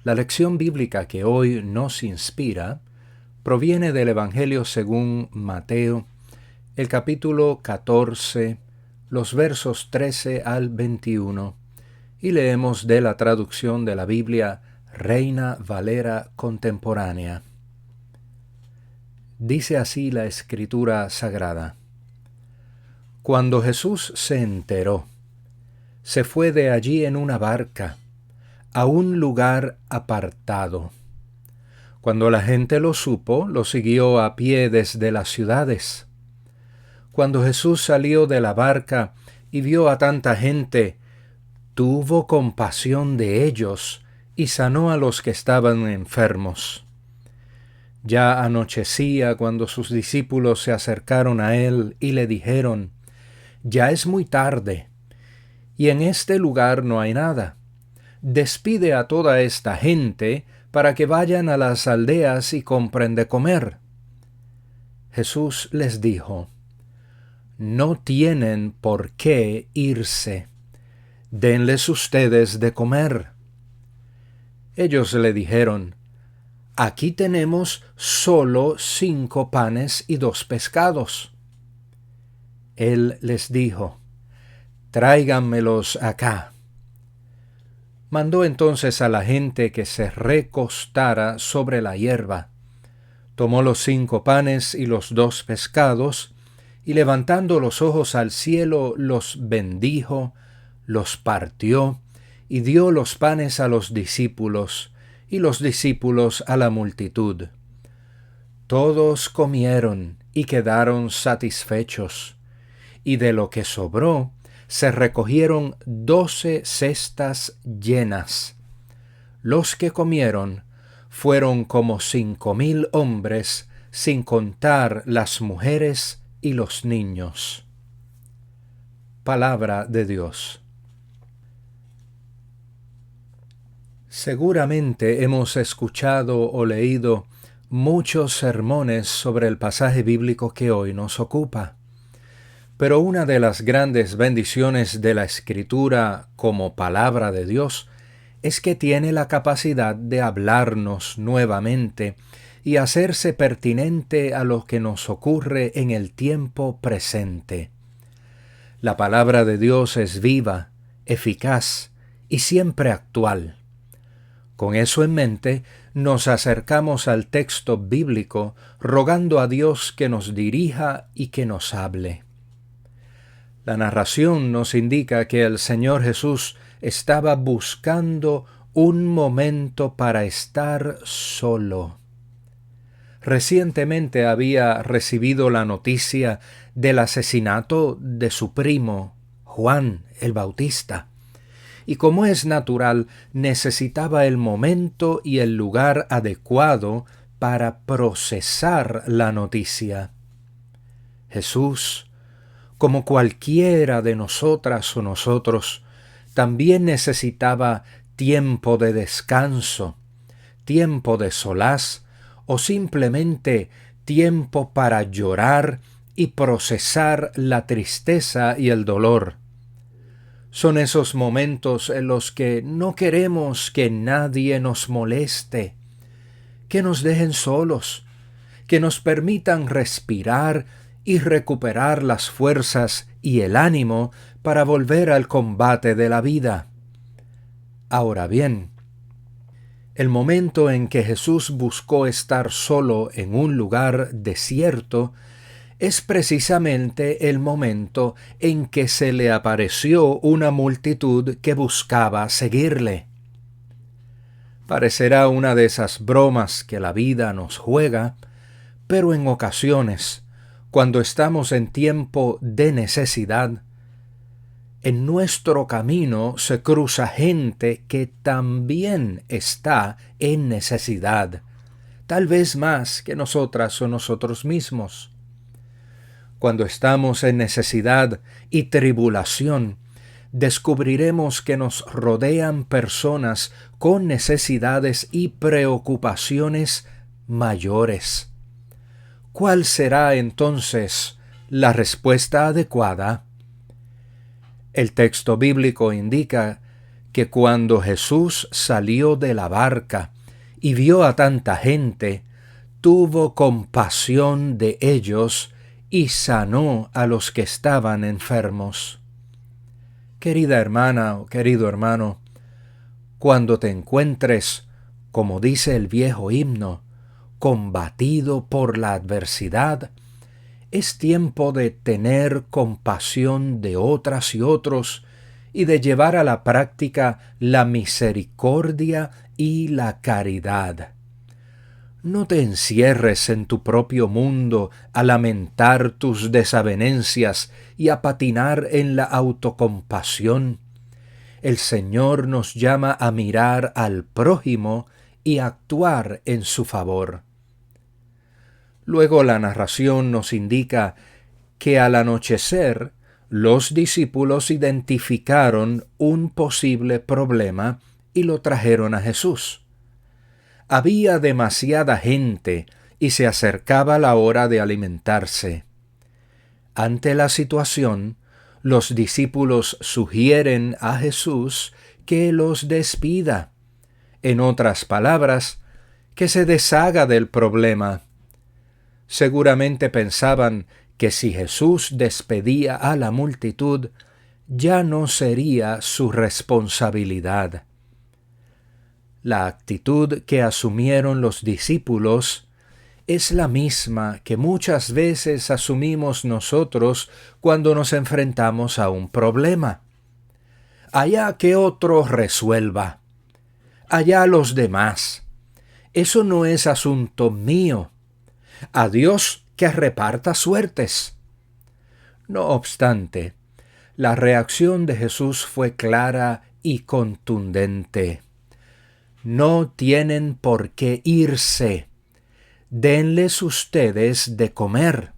La lección bíblica que hoy nos inspira proviene del Evangelio según Mateo, el capítulo 14, los versos 13 al 21, y leemos de la traducción de la Biblia Reina Valera Contemporánea. Dice así la Escritura Sagrada: Cuando Jesús se enteró, se fue de allí en una barca, a un lugar apartado. Cuando la gente lo supo, lo siguió a pie desde las ciudades. Cuando Jesús salió de la barca y vio a tanta gente, tuvo compasión de ellos y sanó a los que estaban enfermos. Ya anochecía cuando sus discípulos se acercaron a él y le dijeron: «Ya es muy tarde, y en este lugar no hay nada. Despide a toda esta gente para que vayan a las aldeas y compren de comer». Jesús les dijo: «No tienen por qué irse. Denles ustedes de comer». Ellos le dijeron: «Aquí tenemos solo 5 panes y 2 pescados». Él les dijo: «Tráiganmelos acá». Mandó entonces a la gente que se recostara sobre la hierba. Tomó los 5 panes y los 2 pescados, y levantando los ojos al cielo, los bendijo, los partió, y dio los panes a los discípulos, y los discípulos a la multitud. Todos comieron y quedaron satisfechos, y de lo que sobró, se recogieron 12 cestas llenas. Los que comieron fueron como 5,000 hombres, sin contar las mujeres y los niños. Palabra de Dios. Seguramente hemos escuchado o leído muchos sermones sobre el pasaje bíblico que hoy nos ocupa. Pero una de las grandes bendiciones de la Escritura como palabra de Dios es que tiene la capacidad de hablarnos nuevamente y hacerse pertinente a lo que nos ocurre en el tiempo presente. La palabra de Dios es viva, eficaz y siempre actual. Con eso en mente, nos acercamos al texto bíblico rogando a Dios que nos dirija y que nos hable. La narración nos indica que el Señor Jesús estaba buscando un momento para estar solo. Recientemente había recibido la noticia del asesinato de su primo, Juan el Bautista, y como es natural, necesitaba el momento y el lugar adecuado para procesar la noticia. Jesús, como cualquiera de nosotras o nosotros, también necesitaba tiempo de descanso, tiempo de solaz o simplemente tiempo para llorar y procesar la tristeza y el dolor. Son esos momentos en los que no queremos que nadie nos moleste, que nos dejen solos, que nos permitan respirar y recuperar las fuerzas y el ánimo para volver al combate de la vida. Ahora bien, el momento en que Jesús buscó estar solo en un lugar desierto es precisamente el momento en que se le apareció una multitud que buscaba seguirle. Parecerá una de esas bromas que la vida nos juega, pero en ocasiones, cuando estamos en tiempo de necesidad, en nuestro camino se cruza gente que también está en necesidad, tal vez más que nosotras o nosotros mismos. Cuando estamos en necesidad y tribulación, descubriremos que nos rodean personas con necesidades y preocupaciones mayores. ¿Cuál será entonces la respuesta adecuada? El texto bíblico indica que cuando Jesús salió de la barca y vio a tanta gente, tuvo compasión de ellos y sanó a los que estaban enfermos. Querida hermana o querido hermano, cuando te encuentres, como dice el viejo himno, combatido por la adversidad, es tiempo de tener compasión de otras y otros y de llevar a la práctica la misericordia y la caridad. No te encierres en tu propio mundo a lamentar tus desavenencias y a patinar en la autocompasión. El Señor nos llama a mirar al prójimo y actuar en su favor. Luego la narración nos indica que al anochecer los discípulos identificaron un posible problema y lo trajeron a Jesús. Había demasiada gente y se acercaba la hora de alimentarse. Ante la situación, los discípulos sugieren a Jesús que los despida. En otras palabras, que se deshaga del problema. Seguramente pensaban que si Jesús despedía a la multitud, ya no sería su responsabilidad. La actitud que asumieron los discípulos es la misma que muchas veces asumimos nosotros cuando nos enfrentamos a un problema. Allá que otro resuelva. Allá los demás. Eso no es asunto mío. A Dios que reparta suertes. No obstante, la reacción de Jesús fue clara y contundente. No tienen por qué irse. Denles ustedes de comer.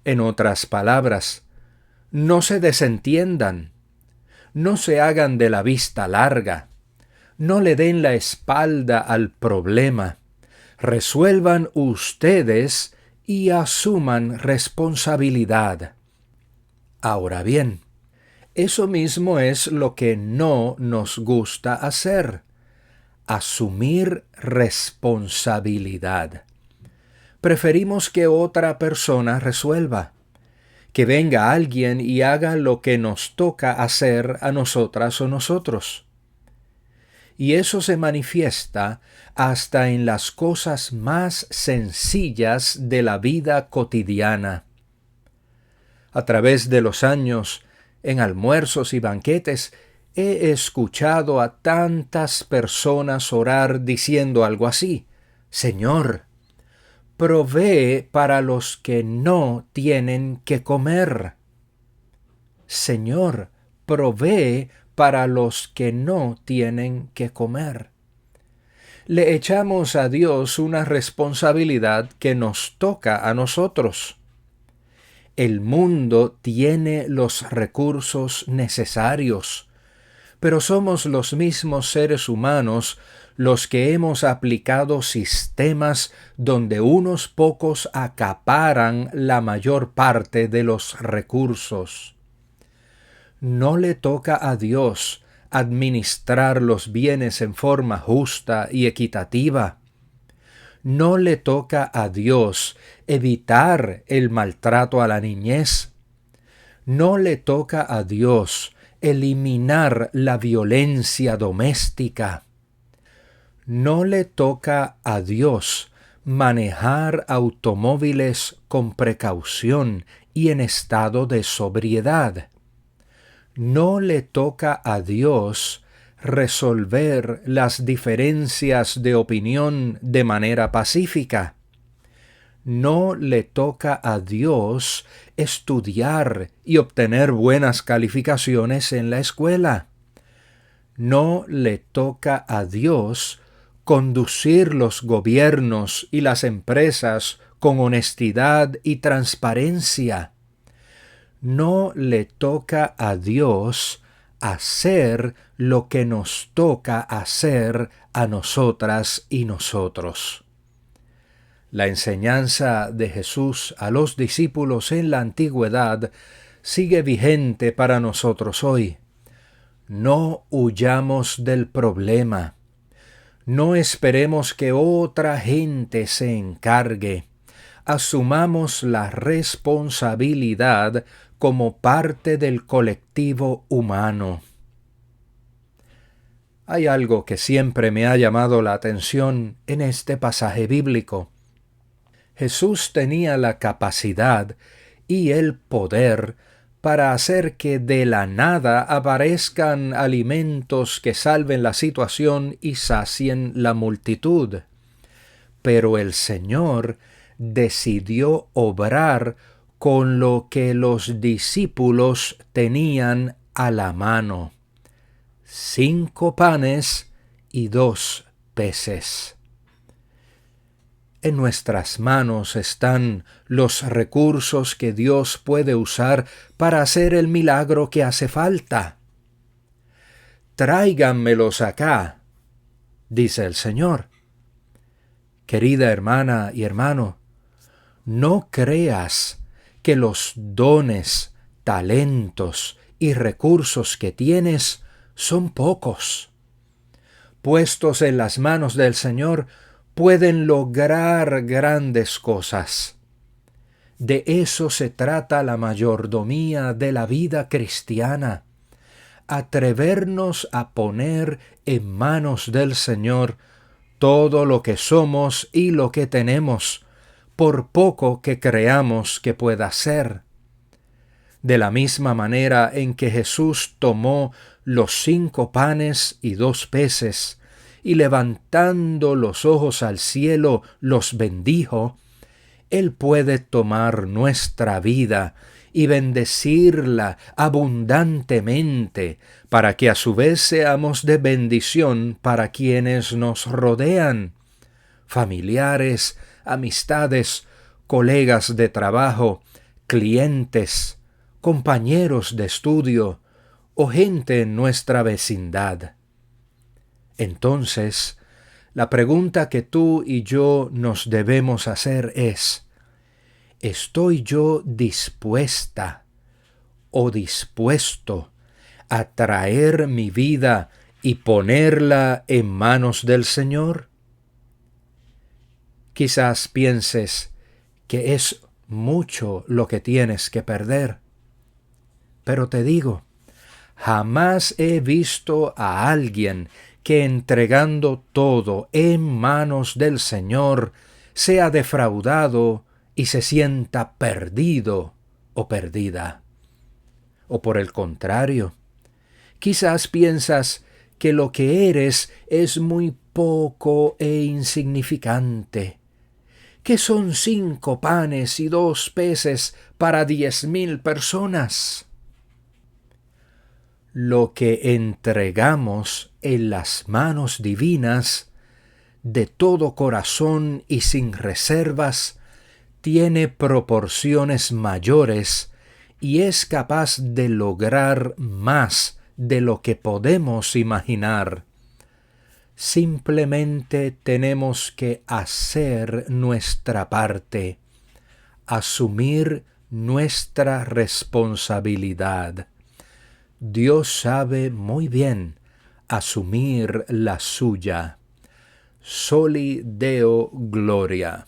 En otras palabras, no se desentiendan. No se hagan de la vista larga. No le den la espalda al problema. Resuelvan ustedes y asuman responsabilidad. Ahora bien, eso mismo es lo que no nos gusta hacer. Asumir responsabilidad. Preferimos que otra persona resuelva, que venga alguien y haga lo que nos toca hacer a nosotras o nosotros. Y eso se manifiesta hasta en las cosas más sencillas de la vida cotidiana. A través de los años, en almuerzos y banquetes, he escuchado a tantas personas orar diciendo algo así: Señor, provee para los que no tienen que comer. Señor, provee para los que no tienen que comer. Le echamos a Dios una responsabilidad que nos toca a nosotros. El mundo tiene los recursos necesarios, pero somos los mismos seres humanos los que hemos aplicado sistemas donde unos pocos acaparan la mayor parte de los recursos. No le toca a Dios administrar los bienes en forma justa y equitativa. No le toca a Dios evitar el maltrato a la niñez. No le toca a Dios eliminar la violencia doméstica. No le toca a Dios manejar automóviles con precaución y en estado de sobriedad. No le toca a Dios resolver las diferencias de opinión de manera pacífica. No le toca a Dios estudiar y obtener buenas calificaciones en la escuela. No le toca a Dios conducir los gobiernos y las empresas con honestidad y transparencia. No le toca a Dios hacer lo que nos toca hacer a nosotras y nosotros. La enseñanza de Jesús a los discípulos en la antigüedad sigue vigente para nosotros hoy. No huyamos del problema. No esperemos que otra gente se encargue. Asumamos la responsabilidad como parte del colectivo humano. Hay algo que siempre me ha llamado la atención en este pasaje bíblico. Jesús tenía la capacidad y el poder para hacer que de la nada aparezcan alimentos que salven la situación y sacien la multitud. Pero el Señor decidió obrar con lo que los discípulos tenían a la mano: 5 panes y 2 peces. En nuestras manos están los recursos que Dios puede usar para hacer el milagro que hace falta. Tráiganmelos acá, dice el Señor. Querida hermana y hermano, no creas que los dones, talentos y recursos que tienes son pocos. Puestos en las manos del Señor, pueden lograr grandes cosas. De eso se trata la mayordomía de la vida cristiana. Atrevernos a poner en manos del Señor todo lo que somos y lo que tenemos, por poco que creamos que pueda ser. De la misma manera en que Jesús tomó los 5 panes y 2 peces, y levantando los ojos al cielo los bendijo, Él puede tomar nuestra vida y bendecirla abundantemente, para que a su vez seamos de bendición para quienes nos rodean, familiares, amistades, colegas de trabajo, clientes, compañeros de estudio o gente en nuestra vecindad. Entonces, la pregunta que tú y yo nos debemos hacer es: ¿estoy yo dispuesta o dispuesto a traer mi vida y ponerla en manos del Señor? Quizás pienses que es mucho lo que tienes que perder, pero te digo, jamás he visto a alguien que entregando todo en manos del Señor sea defraudado y se sienta perdido o perdida. O por el contrario, quizás piensas que lo que eres es muy poco e insignificante, que son 5 panes y 2 peces para 10,000 personas. Lo que entregamos en las manos divinas, de todo corazón y sin reservas, tiene proporciones mayores y es capaz de lograr más de lo que podemos imaginar. Simplemente tenemos que hacer nuestra parte, asumir nuestra responsabilidad. Dios sabe muy bien asumir la suya. Soli Deo Gloria.